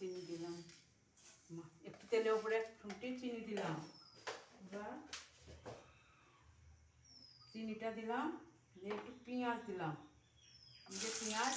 চিনি দিলাম, একটু তেলের উপরে এক ফুটে চিনি দিলাম। এবার চিনিটা দিলাম, দিয়ে একটু পেঁয়াজ দিলাম, যে পেঁয়াজ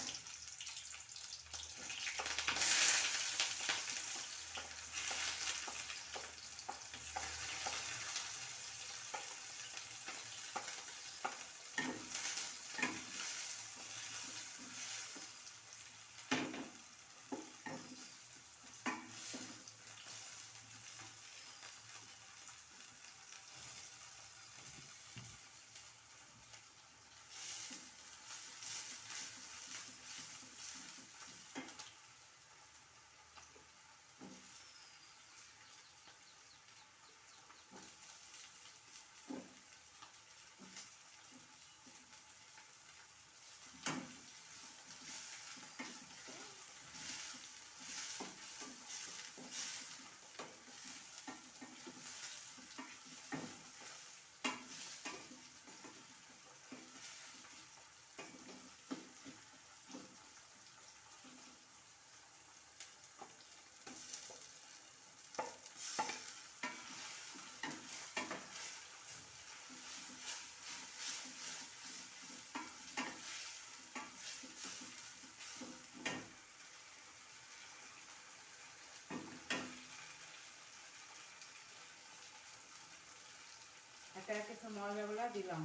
একে একে সব মশলাগুলো দিলাম।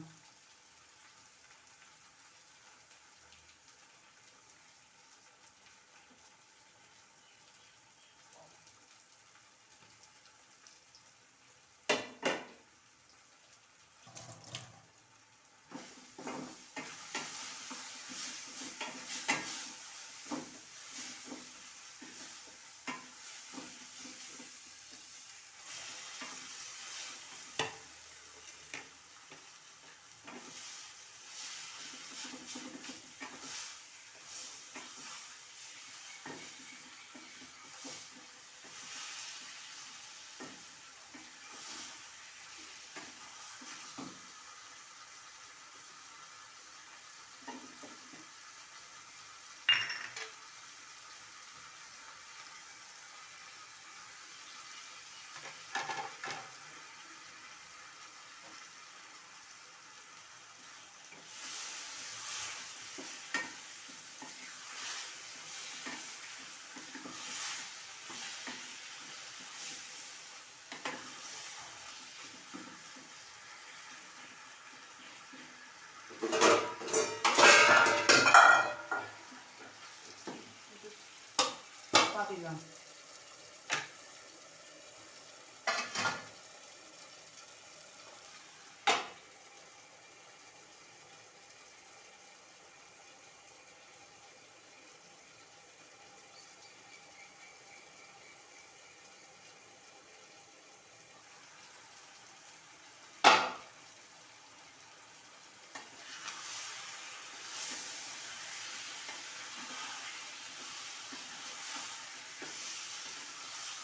দিলাম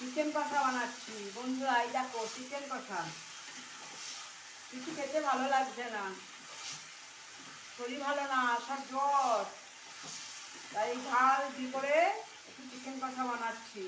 চিকেন কষা বানাচ্ছি বন্ধুরা। এই দেখো চিকেন কষা, কিছু খেতে ভালো লাগছে না, শরীর ভালো না, সব জ্বর, তাই ঝাল করে একটু চিকেন কষা বানাচ্ছি।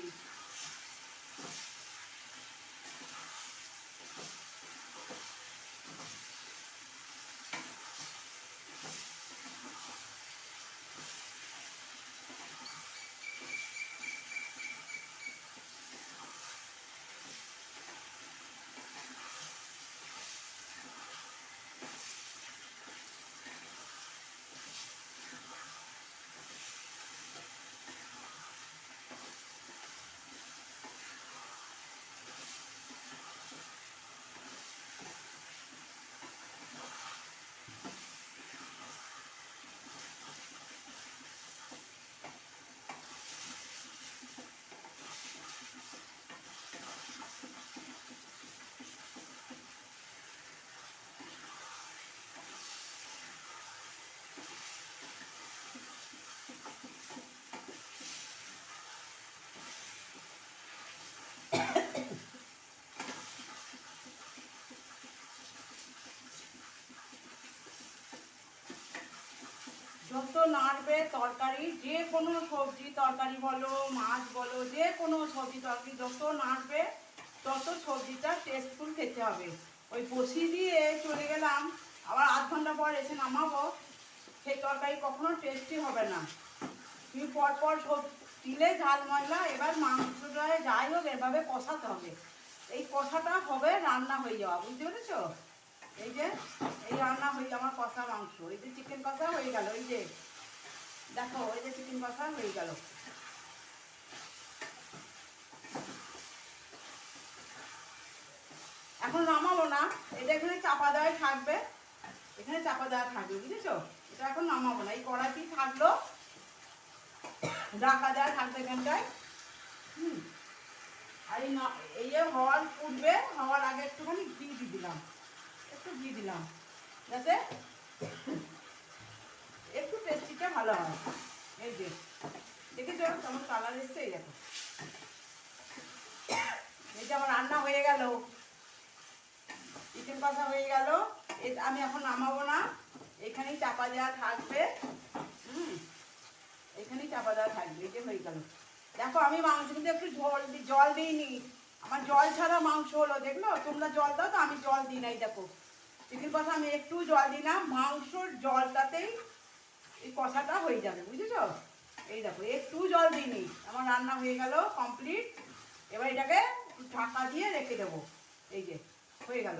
যত নাড়বে তরকারি, যে কোনো সবজি তরকারি বলো, মাছ বলো, যে কোনো সবজি তরকারি যত নাড়বে তত সবজিটা টেস্টফুল খেতে হবে। ওই বসিয়ে দিয়ে চলে গেলাম, আবার আধ ঘন্টা পর এসে নামাবো, সেই তরকারি কখনো টেস্টি হবে না। তুমি পরপর সব দিলে ঝাল মশলা, এবার মাংসটা যাই হোক এভাবে কষাতে হবে। এই কষাটা হবে রান্না হয়ে যাওয়া, বুঝতে পেরেছো? এই যে এই রান্না হয়ে যাওয়া আমার কষা মাংস, এই যে চিকেন কষা হয়ে গেল, এই যে দেখো ওই যে চিকেন কষা হয়ে গেল। এখন নামাবো না, এটা এখানে চাপা দেওয়াই থাকবে, এখানে চাপা দেওয়া থাকবে, বুঝেছো? এটা এখন নামাবো না, এই কড়াইটি থাকলো, ঢাকা দেওয়া থাকবে এখানটায়। আর এই যে হওয়ার উঠবে, হওয়ার আগে একটুখানি ঘি দিয়ে দিলাম, একটু ঘি দিলাম যাতে একটু টেস্টিটা ভালো হয়। এই যে দেখেছো কেমন কালার এসছে, এই দেখো। এই যে আমার রান্না হয়ে গেল, চিকেন কষা হয়ে গেল। আমি এখন নামাবো না, এখানেই চাপা দেওয়া থাকবে। এখানেই চাপা দেওয়া থাকবে, এই যে হয়ে গেল। দেখো আমি মাংস কিন্তু একটু জল দিইনি, আমার জল ছাড়া মাংস হলো, দেখলো? তোমরা জল দাও তো, আমি জল দিই নাই। দেখো চিকেন কষা আমি একটু জল দিই না, মাংসর জলটাতেই এই কষাটা হয়ে যাবে, বুঝেছো? এই দেখো একটু জল দিইনি, আমার রান্না হয়ে গেল কমপ্লিট। এবার এটাকে ঢাকা দিয়ে রেখে দেবো, এই যে হয়ে গেল।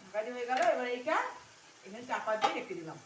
ঢাকা দিয়ে হয়ে গেল। এবার এইটা এখানে চাপা দিয়ে রেখে দিলাম।